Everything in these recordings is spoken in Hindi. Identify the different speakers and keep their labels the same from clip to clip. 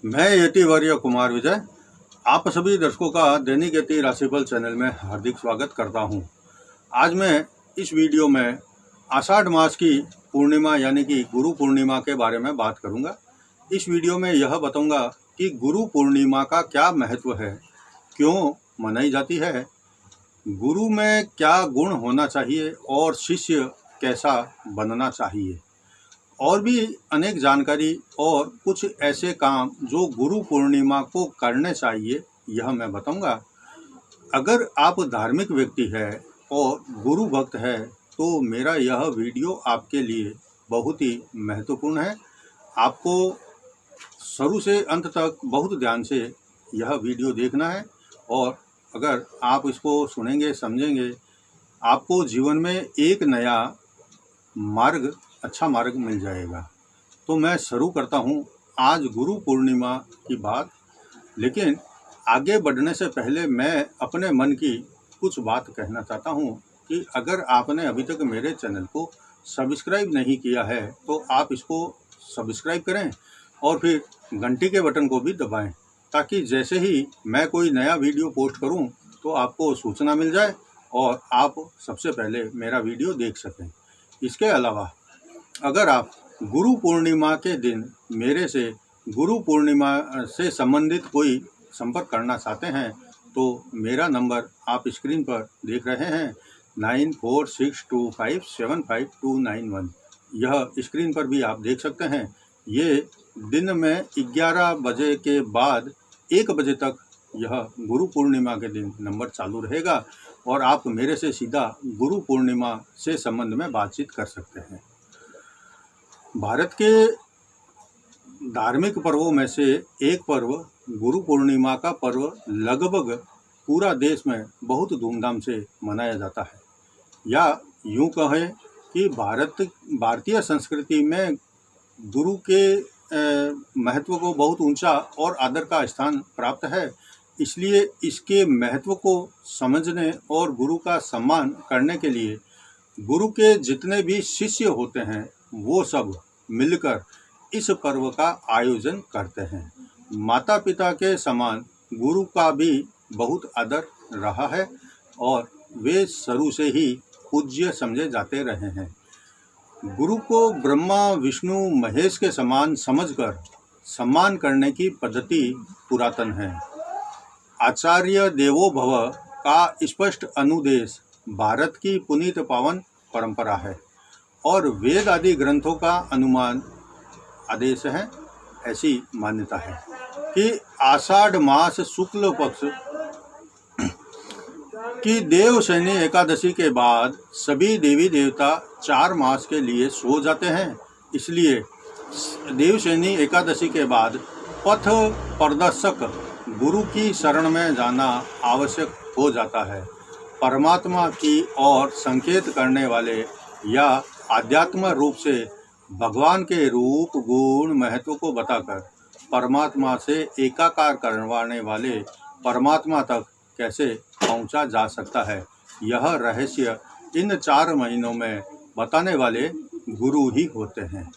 Speaker 1: मैं यतिवर्य कुमार विजय आप सभी दर्शकों का दैनिक यति राशिफल चैनल में हार्दिक स्वागत करता हूं। आज मैं इस वीडियो में आषाढ़ मास की पूर्णिमा यानी कि गुरु पूर्णिमा के बारे में बात करूंगा। इस वीडियो में यह बताऊंगा कि गुरु पूर्णिमा का क्या महत्व है, क्यों मनाई जाती है, गुरु में क्या गुण होना चाहिए और शिष्य कैसा बनना चाहिए, और भी अनेक जानकारी और कुछ ऐसे काम जो गुरु पूर्णिमा को करने चाहिए, यह मैं बताऊंगा। अगर आप धार्मिक व्यक्ति है और गुरु भक्त है तो मेरा यह वीडियो आपके लिए बहुत ही महत्वपूर्ण है। आपको शुरू से अंत तक बहुत ध्यान से यह वीडियो देखना है और अगर आप इसको सुनेंगे, समझेंगे, आपको जीवन में एक नया मार्ग, अच्छा मार्ग मिल जाएगा। तो मैं शुरू करता हूँ आज गुरु पूर्णिमा की बात। लेकिन आगे बढ़ने से पहले मैं अपने मन की कुछ बात कहना चाहता हूँ कि अगर आपने अभी तक मेरे चैनल को सब्सक्राइब नहीं किया है तो आप इसको सब्सक्राइब करें और फिर घंटी के बटन को भी दबाएं, ताकि जैसे ही मैं कोई नया वीडियो पोस्ट करूं तो आपको सूचना मिल जाए और आप सबसे पहले मेरा वीडियो देख सकें। इसके अलावा अगर आप गुरु पूर्णिमा के दिन मेरे से गुरु पूर्णिमा से संबंधित कोई संपर्क करना चाहते हैं तो मेरा नंबर आप स्क्रीन पर देख रहे हैं 9462575291। यह स्क्रीन पर भी आप देख सकते हैं। ये दिन में 11 बजे के बाद 1 बजे तक यह गुरु पूर्णिमा के दिन नंबर चालू रहेगा और आप मेरे से सीधा गुरु पूर्णिमा से संबंध में बातचीत कर सकते हैं। भारत के धार्मिक पर्वों में से एक पर्व गुरु पूर्णिमा का पर्व लगभग पूरा देश में बहुत धूमधाम से मनाया जाता है, या यूं कहें कि भारतीय संस्कृति में गुरु के महत्व को बहुत ऊंचा और आदर का स्थान प्राप्त है। इसलिए इसके महत्व को समझने और गुरु का सम्मान करने के लिए गुरु के जितने भी शिष्य होते हैं वो सब मिलकर इस पर्व का आयोजन करते हैं। माता पिता के समान गुरु का भी बहुत आदर रहा है और वे शुरू से ही पूज्य समझे जाते रहे हैं। गुरु को ब्रह्मा विष्णु महेश के समान समझकर सम्मान करने की पद्धति पुरातन है। आचार्य देवो भव का स्पष्ट अनुदेश भारत की पुनीत पावन परंपरा है और वेद आदि ग्रंथों का अनुमान आदेश है। ऐसी मान्यता है कि आषाढ़ मास शुक्ल पक्ष की देवशयनी एकादशी के बाद सभी देवी देवता 4 मास के लिए सो जाते हैं। इसलिए देवशयनी एकादशी के बाद पथ प्रदर्शक गुरु की शरण में जाना आवश्यक हो जाता है। परमात्मा की ओर संकेत करने वाले या आध्यात्म रूप से भगवान के रूप गुण महत्व को बताकर परमात्मा से एकाकार करवाने वाले परमात्मा तक कैसे पहुंचा जा सकता है, यह रहस्य इन 4 महीनों में बताने वाले गुरु ही होते हैं।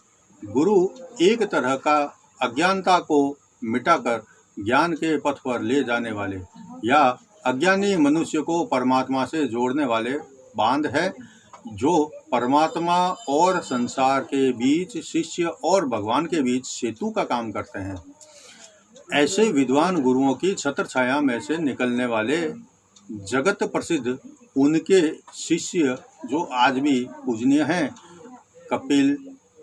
Speaker 1: गुरु एक तरह का अज्ञानता को मिटाकर ज्ञान के पथ पर ले जाने वाले या अज्ञानी मनुष्य को परमात्मा से जोड़ने वाले बांध है, जो परमात्मा और संसार के बीच, शिष्य और भगवान के बीच सेतु का काम करते हैं। ऐसे विद्वान गुरुओं की छत्र छाया में से निकलने वाले जगत प्रसिद्ध उनके शिष्य जो आज भी पूजनीय हैं, कपिल,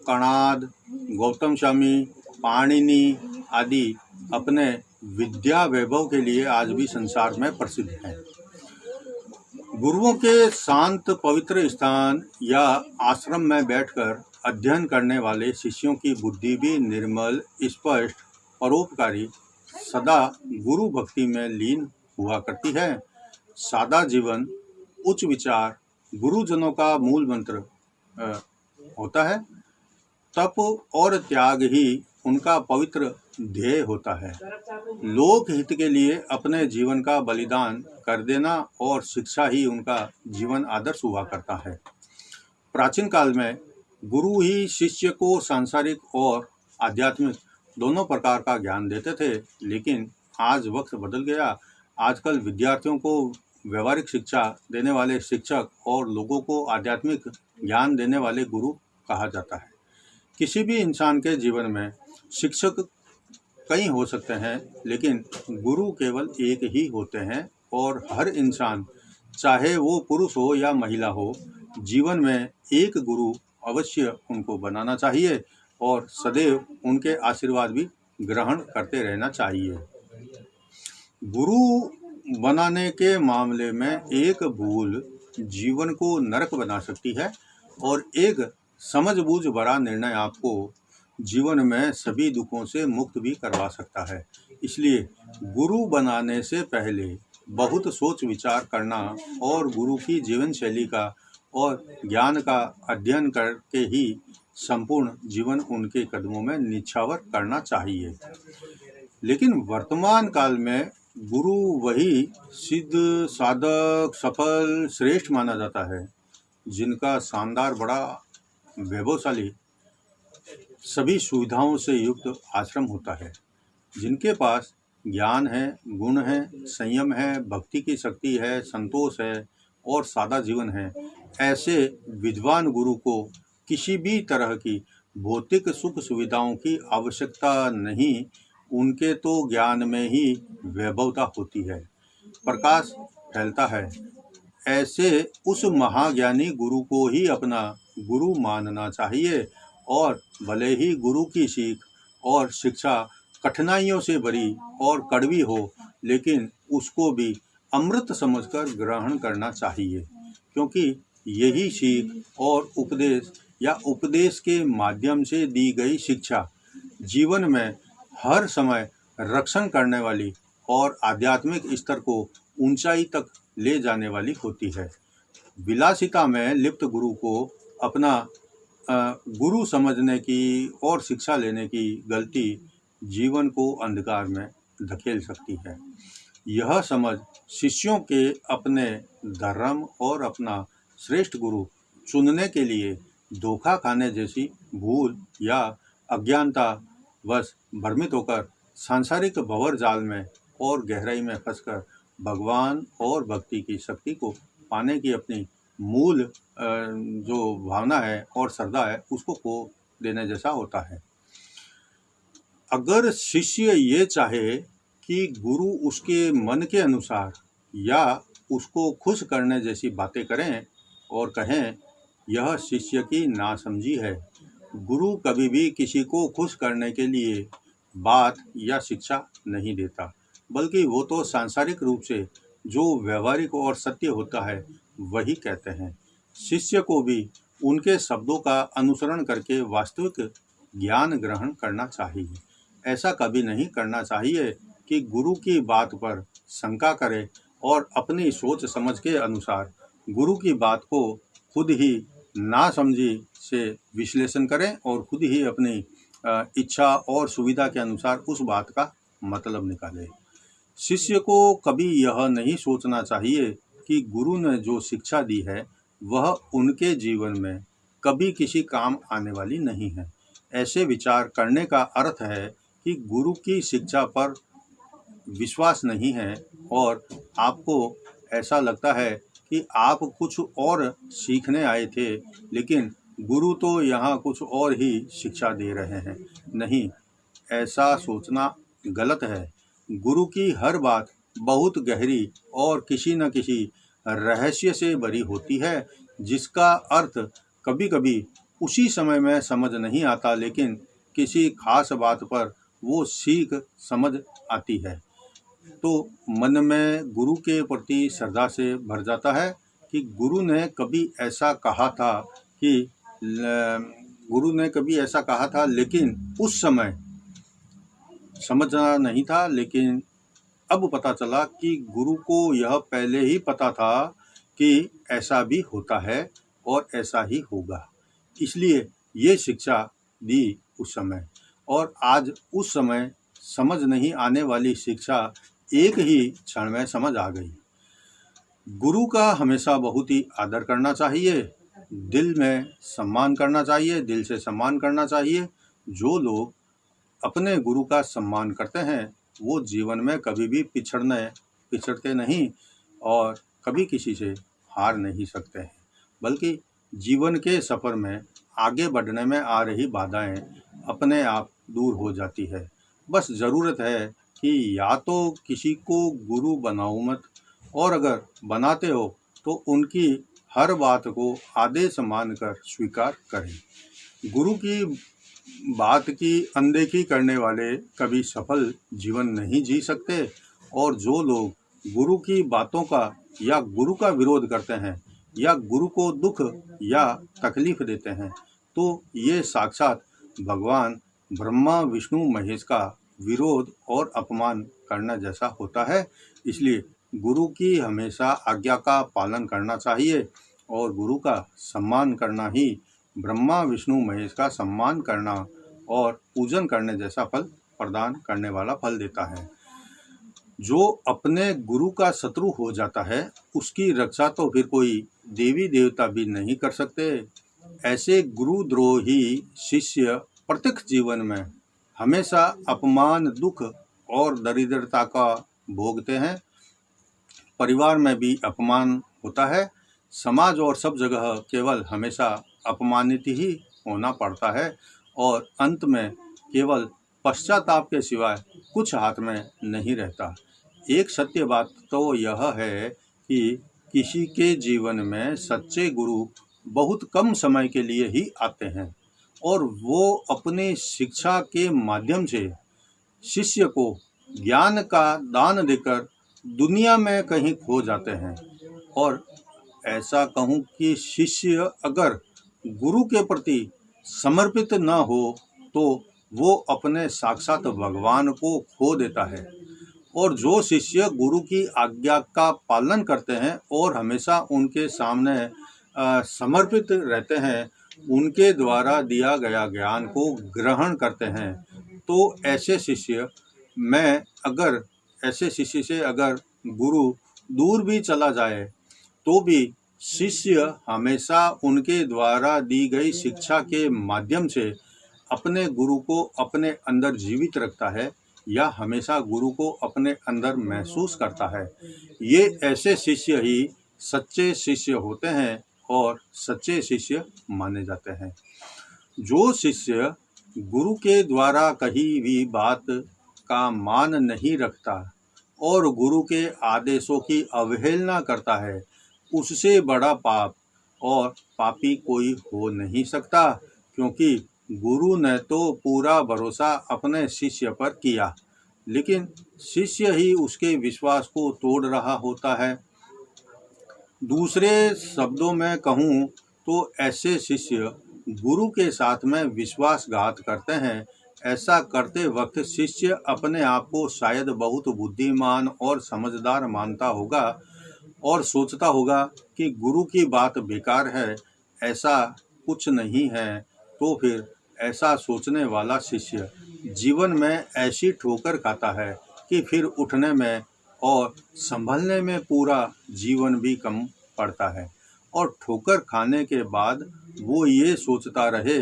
Speaker 1: कणाद, गौतम स्वामी, पाणिनि आदि अपने विद्या वैभव के लिए आज भी संसार में प्रसिद्ध हैं। गुरुओं के शांत पवित्र स्थान या आश्रम में बैठकर अध्ययन करने वाले शिष्यों की बुद्धि भी निर्मल, स्पष्ट, परोपकारी, सदा गुरु भक्ति में लीन हुआ करती है। सादा जीवन, उच्च विचार गुरुजनों का मूल मंत्र होता है। तप और त्याग ही उनका पवित्र ध्येय होता है। लोक हित के लिए अपने जीवन का बलिदान कर देना और शिक्षा ही उनका जीवन आदर्श हुआ करता है। प्राचीन काल में गुरु ही शिष्य को सांसारिक और आध्यात्मिक दोनों प्रकार का ज्ञान देते थे, लेकिन आज वक्त बदल गया। आजकल विद्यार्थियों को व्यवहारिक शिक्षा देने वाले शिक्षक और लोगों को आध्यात्मिक ज्ञान देने वाले गुरु कहा जाता है। किसी भी इंसान के जीवन में शिक्षक कई हो सकते हैं, लेकिन गुरु केवल एक ही होते हैं और हर इंसान, चाहे वो पुरुष हो या महिला हो, जीवन में एक गुरु अवश्य उनको बनाना चाहिए और सदैव उनके आशीर्वाद भी ग्रहण करते रहना चाहिए। गुरु बनाने के मामले में एक भूल जीवन को नरक बना सकती है और एक समझबूझ भरा निर्णय आपको जीवन में सभी दुखों से मुक्त भी करवा सकता है। इसलिए गुरु बनाने से पहले बहुत सोच विचार करना और गुरु की जीवन शैली का और ज्ञान का अध्ययन करके ही संपूर्ण जीवन उनके कदमों में निछावर करना चाहिए। लेकिन वर्तमान काल में गुरु वही सिद्ध, साधक, सफल, श्रेष्ठ माना जाता है जिनका शानदार, बड़ा वैभवशाली, सभी सुविधाओं से युक्त आश्रम होता है, जिनके पास ज्ञान है, गुण है, संयम है, भक्ति की शक्ति है, संतोष है और सादा जीवन है। ऐसे विद्वान गुरु को किसी भी तरह की भौतिक सुख सुविधाओं की आवश्यकता नहीं, उनके तो ज्ञान में ही वैभवता होती है, प्रकाश फैलता है। ऐसे उस महाज्ञानी गुरु को ही अपना गुरु मानना चाहिए और भले ही गुरु की सीख और शिक्षा कठिनाइयों से भरी और कड़वी हो, लेकिन उसको भी अमृत समझकर ग्रहण करना चाहिए, क्योंकि यही सीख और उपदेश या उपदेश के माध्यम से दी गई शिक्षा जीवन में हर समय रक्षण करने वाली और आध्यात्मिक स्तर को ऊंचाई तक ले जाने वाली होती है। विलासिता में लिप्त गुरु को अपना गुरु समझने की और शिक्षा लेने की गलती जीवन को अंधकार में धकेल सकती है। यह समझ शिष्यों के अपने धर्म और अपना श्रेष्ठ गुरु चुनने के लिए धोखा खाने जैसी भूल या अज्ञानता वश भ्रमित होकर सांसारिक भंवर जाल में और गहराई में फंसकर भगवान और भक्ति की शक्ति को पाने की अपनी मूल जो भावना है और श्रद्धा है, उसको खो देने जैसा होता है। अगर शिष्य ये चाहे कि गुरु उसके मन के अनुसार या उसको खुश करने जैसी बातें करें और कहें, यह शिष्य की नासमझी है। गुरु कभी भी किसी को खुश करने के लिए बात या शिक्षा नहीं देता, बल्कि वो तो सांसारिक रूप से जो व्यवहारिक और सत्य होता है वही कहते हैं। शिष्य को भी उनके शब्दों का अनुसरण करके वास्तविक ज्ञान ग्रहण करना चाहिए। ऐसा कभी नहीं करना चाहिए कि गुरु की बात पर शंका करे और अपनी सोच समझ के अनुसार गुरु की बात को खुद ही नासमझी से विश्लेषण करें और खुद ही अपनी इच्छा और सुविधा के अनुसार उस बात का मतलब निकालें। शिष्य को कभी यह नहीं सोचना चाहिए कि गुरु ने जो शिक्षा दी है वह उनके जीवन में कभी किसी काम आने वाली नहीं है। ऐसे विचार करने का अर्थ है कि गुरु की शिक्षा पर विश्वास नहीं है और आपको ऐसा लगता है कि आप कुछ और सीखने आए थे, लेकिन गुरु तो यहाँ कुछ और ही शिक्षा दे रहे हैं। नहीं, ऐसा सोचना गलत है। गुरु की हर बात बहुत गहरी और किसी न किसी रहस्य से भरी होती है, जिसका अर्थ कभी कभी उसी समय में समझ नहीं आता, लेकिन किसी खास बात पर वो सीख समझ आती है तो मन में गुरु के प्रति श्रद्धा से भर जाता है कि गुरु ने कभी ऐसा कहा था, लेकिन उस समय समझना नहीं था, लेकिन अब पता चला कि गुरु को यह पहले ही पता था कि ऐसा भी होता है और ऐसा ही होगा, इसलिए ये शिक्षा दी उस समय। और आज उस समय समझ नहीं आने वाली शिक्षा एक ही क्षण में समझ आ गई। गुरु का हमेशा बहुत ही आदर करना चाहिए, दिल में सम्मान करना चाहिए, दिल से सम्मान करना चाहिए। जो लोग अपने गुरु का सम्मान करते हैं वो जीवन में कभी भी पिछड़ते नहीं और कभी किसी से हार नहीं सकते हैं, बल्कि जीवन के सफ़र में आगे बढ़ने में आ रही बाधाएं अपने आप दूर हो जाती है। बस ज़रूरत है कि या तो किसी को गुरु बनाओ मत, और अगर बनाते हो तो उनकी हर बात को आदेश मानकर स्वीकार करें। गुरु की बात की अनदेखी करने वाले कभी सफल जीवन नहीं जी सकते, और जो लोग गुरु की बातों का या गुरु का विरोध करते हैं या गुरु को दुख या तकलीफ देते हैं, तो ये साक्षात भगवान ब्रह्मा विष्णु महेश का विरोध और अपमान करना जैसा होता है। इसलिए गुरु की हमेशा आज्ञा का पालन करना चाहिए, और गुरु का सम्मान करना ही ब्रह्मा विष्णु महेश का सम्मान करना और पूजन करने जैसा फल प्रदान करने वाला फल देता है। जो अपने गुरु का शत्रु हो जाता है उसकी रक्षा तो फिर कोई देवी देवता भी नहीं कर सकते। ऐसे गुरुद्रोही शिष्य प्रत्यक्ष जीवन में हमेशा अपमान, दुख और दरिद्रता का भोगते हैं। परिवार में भी अपमान होता है, समाज और सब जगह केवल हमेशा अपमानित ही होना पड़ता है, और अंत में केवल पश्चाताप के सिवाय कुछ हाथ में नहीं रहता। एक सत्य बात तो यह है कि किसी के जीवन में सच्चे गुरु बहुत कम समय के लिए ही आते हैं, और वो अपनी शिक्षा के माध्यम से शिष्य को ज्ञान का दान देकर दुनिया में कहीं खो जाते हैं। और ऐसा कहूँ कि शिष्य अगर गुरु के प्रति समर्पित न हो तो वो अपने साक्षात भगवान को खो देता है। और जो शिष्य गुरु की आज्ञा का पालन करते हैं और हमेशा उनके सामने समर्पित रहते हैं, उनके द्वारा दिया गया ज्ञान को ग्रहण करते हैं, तो ऐसे शिष्य से अगर गुरु दूर भी चला जाए तो भी शिष्य हमेशा उनके द्वारा दी गई शिक्षा के माध्यम से अपने गुरु को अपने अंदर जीवित रखता है, या हमेशा गुरु को अपने अंदर महसूस करता है। ये ऐसे शिष्य ही सच्चे शिष्य होते हैं और सच्चे शिष्य माने जाते हैं। जो शिष्य गुरु के द्वारा कही हुई बात का मान नहीं रखता और गुरु के आदेशों की अवहेलना करता है, उससे बड़ा पाप और पापी कोई हो नहीं सकता, क्योंकि गुरु ने तो पूरा भरोसा अपने शिष्य पर किया, लेकिन शिष्य ही उसके विश्वास को तोड़ रहा होता है। दूसरे शब्दों में कहूँ तो ऐसे शिष्य गुरु के साथ में विश्वासघात करते हैं। ऐसा करते वक्त शिष्य अपने आप को शायद बहुत बुद्धिमान और समझदार मानता होगा और सोचता होगा कि गुरु की बात बेकार है, ऐसा कुछ नहीं है। तो फिर ऐसा सोचने वाला शिष्य जीवन में ऐसी ठोकर खाता है कि फिर उठने में और संभलने में पूरा जीवन भी कम पड़ता है, और ठोकर खाने के बाद वो ये सोचता रहे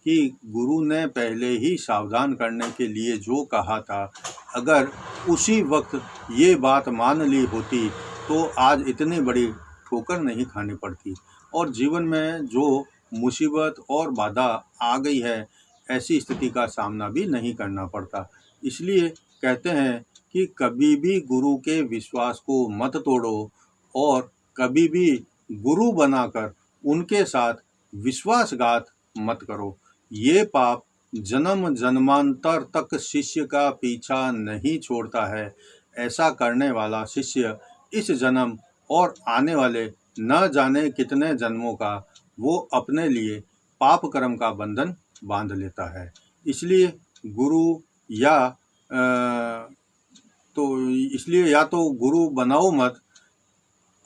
Speaker 1: कि गुरु ने पहले ही सावधान करने के लिए जो कहा था, अगर उसी वक्त ये बात मान ली होती तो आज इतनी बड़ी ठोकर नहीं खानी पड़ती, और जीवन में जो मुसीबत और बाधा आ गई है ऐसी स्थिति का सामना भी नहीं करना पड़ता। इसलिए कहते हैं कि कभी भी गुरु के विश्वास को मत तोड़ो, और कभी भी गुरु बनाकर उनके साथ विश्वासघात मत करो। ये पाप जन्म जन्मांतर तक शिष्य का पीछा नहीं छोड़ता है। ऐसा करने वाला शिष्य इस जन्म और आने वाले न जाने कितने जन्मों का वो अपने लिए पाप कर्म का बंधन बांध लेता है। इसलिए या तो गुरु बनाओ मत,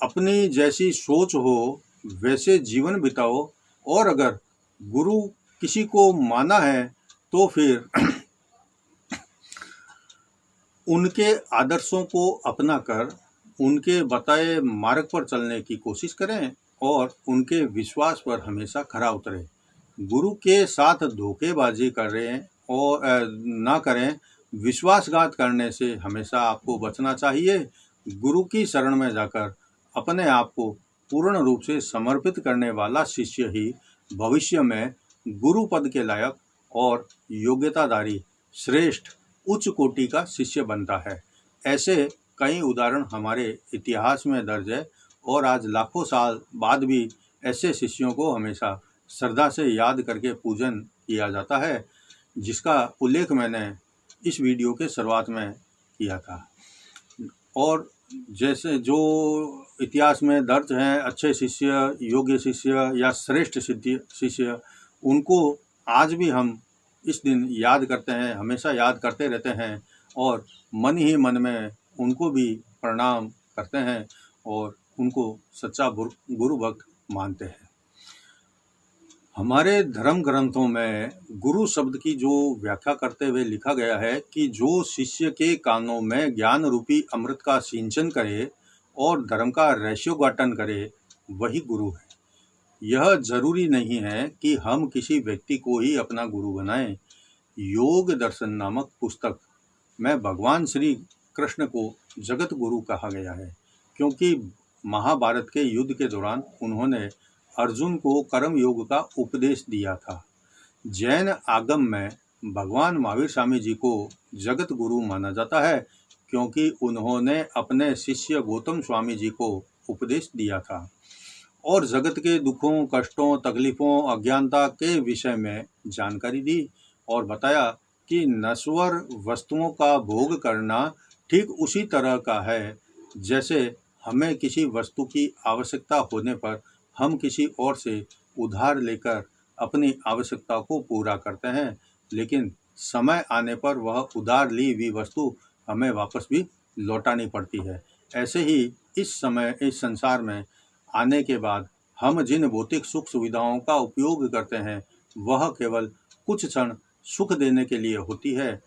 Speaker 1: अपनी जैसी सोच हो वैसे जीवन बिताओ, और अगर गुरु किसी को माना है तो फिर उनके आदर्शों को अपनाकर उनके बताए मार्ग पर चलने की कोशिश करें और उनके विश्वास पर हमेशा खरा उतरें। गुरु के साथ धोखेबाजी करें और ना करें। विश्वासघात करने से हमेशा आपको बचना चाहिए। गुरु की शरण में जाकर अपने आप को पूर्ण रूप से समर्पित करने वाला शिष्य ही भविष्य में गुरु पद के लायक और योग्यताधारी श्रेष्ठ उच्च कोटि का शिष्य बनता है। ऐसे कई उदाहरण हमारे इतिहास में दर्ज है और आज लाखों साल बाद भी ऐसे शिष्यों को हमेशा श्रद्धा से याद करके पूजन किया जाता है, जिसका उल्लेख मैंने इस वीडियो के शुरुआत में किया था। और जैसे जो इतिहास में दर्ज हैं अच्छे शिष्य, योग्य शिष्य या श्रेष्ठ शिष्य, उनको आज भी हम इस दिन याद करते हैं, हमेशा याद करते रहते हैं और मन ही मन में उनको भी प्रणाम करते हैं और उनको सच्चा गुरु भक्त मानते हैं। हमारे धर्म ग्रंथों में गुरु शब्द की जो व्याख्या करते हुए लिखा गया है कि जो शिष्य के कानों में ज्ञान रूपी अमृत का सिंचन करे और धर्म का रहस्योद्घाटन करे, वही गुरु है। यह जरूरी नहीं है कि हम किसी व्यक्ति को ही अपना गुरु बनाएं। योग दर्शन नामक पुस्तक में भगवान श्री कृष्ण को जगत गुरु कहा गया है, क्योंकि महाभारत के युद्ध के दौरान उन्होंने अर्जुन को कर्म योग का उपदेश दिया था। जैन आगम में भगवान महावीर स्वामी जी को जगत गुरु माना जाता है, क्योंकि उन्होंने अपने शिष्य गौतम स्वामी जी को उपदेश दिया था और जगत के दुखों, कष्टों, तकलीफों, अज्ञानता के विषय में जानकारी दी और बताया कि नश्वर वस्तुओं का भोग करना ठीक उसी तरह का है जैसे हमें किसी वस्तु की आवश्यकता होने पर हम किसी और से उधार लेकर अपनी आवश्यकता को पूरा करते हैं, लेकिन समय आने पर वह उधार ली हुई वस्तु हमें वापस भी लौटानी पड़ती है। ऐसे ही इस संसार में आने के बाद हम जिन भौतिक सुख सुविधाओं का उपयोग करते हैं, वह केवल कुछ क्षण सुख देने के लिए होती है।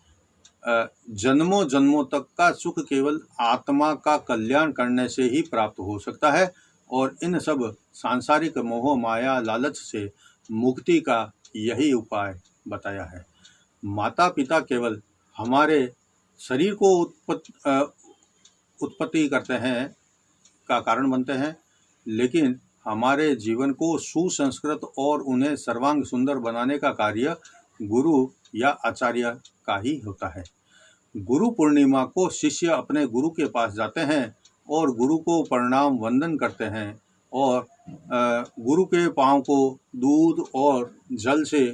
Speaker 1: जन्मों जन्मों तक का सुख केवल आत्मा का कल्याण करने से ही प्राप्त हो सकता है और इन सब सांसारिक मोह माया लालच से मुक्ति का यही उपाय बताया है। माता पिता केवल हमारे शरीर को उत्पत्ति करते हैं का कारण बनते हैं, लेकिन हमारे जीवन को सुसंस्कृत और उन्हें सर्वांग सुंदर बनाने का कार्य गुरु या आचार्य का ही होता है। गुरु पूर्णिमा को शिष्य अपने गुरु के पास जाते हैं और गुरु को प्रणाम वंदन करते हैं और गुरु के पांव को दूध और जल से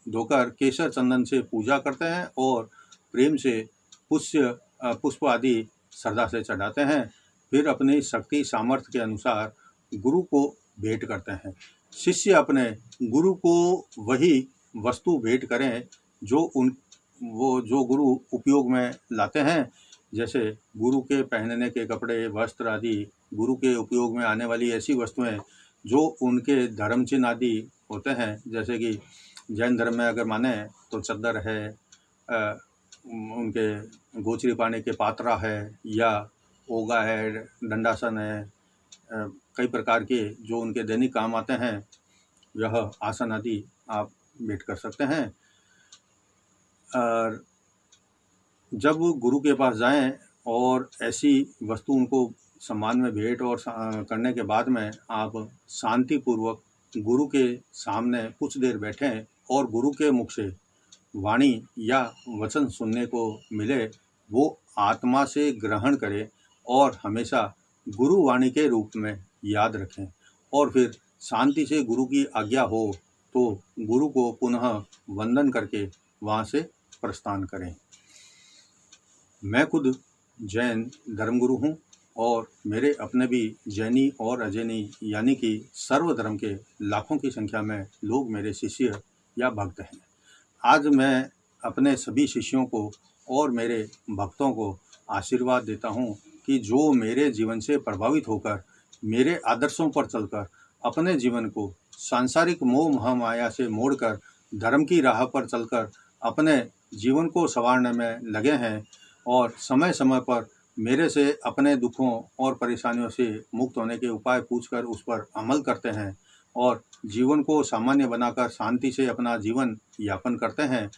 Speaker 1: धोकर केसर चंदन से पूजा करते हैं और प्रेम से पुष्प आदि श्रद्धा से चढ़ाते हैं। फिर अपनी शक्ति सामर्थ्य के अनुसार गुरु को भेंट करते हैं। शिष्य अपने गुरु को वही वस्तु भेंट करें जो गुरु उपयोग में लाते हैं, जैसे गुरु के पहनने के कपड़े, वस्त्र आदि, गुरु के उपयोग में आने वाली ऐसी वस्तुएं जो उनके धर्म चिन्ह आदि होते हैं। जैसे कि जैन धर्म में अगर माने तो चद्दर है, उनके गोचरी पाने के पात्रा है या ओगा है, दंडासन है, कई प्रकार के जो उनके दैनिक काम आते हैं, यह आसन आदि आप भेंट कर सकते हैं। और जब गुरु के पास जाएं और ऐसी वस्तु उनको सम्मान में भेंट और करने के बाद में आप शांतिपूर्वक गुरु के सामने कुछ देर बैठें और गुरु के मुख से वाणी या वचन सुनने को मिले, वो आत्मा से ग्रहण करें और हमेशा गुरु वाणी के रूप में याद रखें और फिर शांति से गुरु की आज्ञा हो तो गुरु को पुनः वंदन करके वहाँ से प्रस्थान करें। मैं खुद जैन धर्मगुरु हूँ और मेरे अपने भी जैनी और अजैनी यानी कि सर्वधर्म के लाखों की संख्या में लोग मेरे शिष्य या भक्त हैं। आज मैं अपने सभी शिष्यों को और मेरे भक्तों को आशीर्वाद देता हूँ कि जो मेरे जीवन से प्रभावित होकर मेरे आदर्शों पर चलकर अपने जीवन को सांसारिक मोह महामाया से मोड़कर धर्म की राह पर चलकर अपने जीवन को संवारने में लगे हैं और समय समय पर मेरे से अपने दुखों और परेशानियों से मुक्त होने के उपाय पूछकर उस पर अमल करते हैं और जीवन को सामान्य बनाकर शांति से अपना जीवन यापन करते हैं,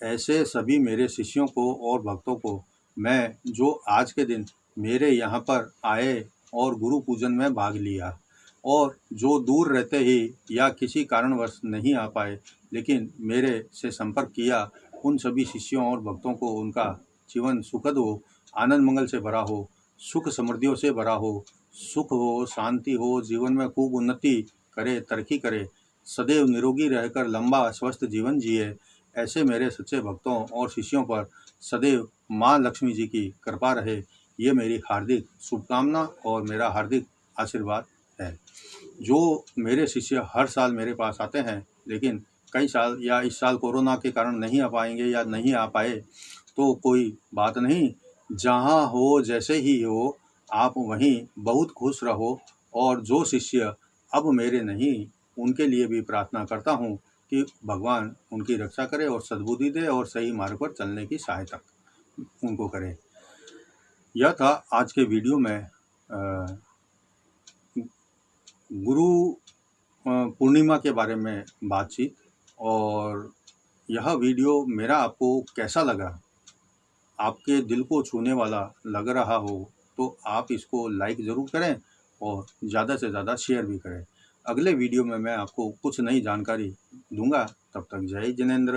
Speaker 1: ऐसे सभी मेरे शिष्यों को और भक्तों को मैं, जो आज के दिन मेरे यहाँ पर आए और गुरु पूजन में भाग लिया, और जो दूर रहते ही या किसी कारणवश नहीं आ पाए लेकिन मेरे से संपर्क किया, उन सभी शिष्यों और भक्तों को उनका जीवन सुखद हो, आनंद मंगल से भरा हो, सुख समृद्धियों से भरा हो, सुख हो, शांति हो, जीवन में खूब उन्नति करे, तरक्की करे, सदैव निरोगी रहकर लंबा स्वस्थ जीवन जिए, ऐसे मेरे सच्चे भक्तों और शिष्यों पर सदैव माँ लक्ष्मी जी की कृपा रहे। ये मेरी हार्दिक शुभकामना और मेरा हार्दिक आशीर्वाद है। जो मेरे शिष्य हर साल मेरे पास आते हैं, लेकिन कई साल या इस साल कोरोना के कारण नहीं आ पाएंगे या नहीं आ पाए, तो कोई बात नहीं, जहाँ हो जैसे ही हो आप वहीं बहुत खुश रहो। और जो शिष्य अब मेरे नहीं, उनके लिए भी प्रार्थना करता हूँ कि भगवान उनकी रक्षा करे और सद्बुद्धि दे और सही मार्ग पर चलने की सहायता उनको करे। यह था आज के वीडियो में गुरु पूर्णिमा के बारे में बातचीत। और यह वीडियो मेरा आपको कैसा लगा, आपके दिल को छूने वाला लग रहा हो तो आप इसको लाइक ज़रूर करें और ज़्यादा से ज़्यादा शेयर भी करें। अगले वीडियो में मैं आपको कुछ नई जानकारी दूंगा। तब तक जय जिनेंद्र।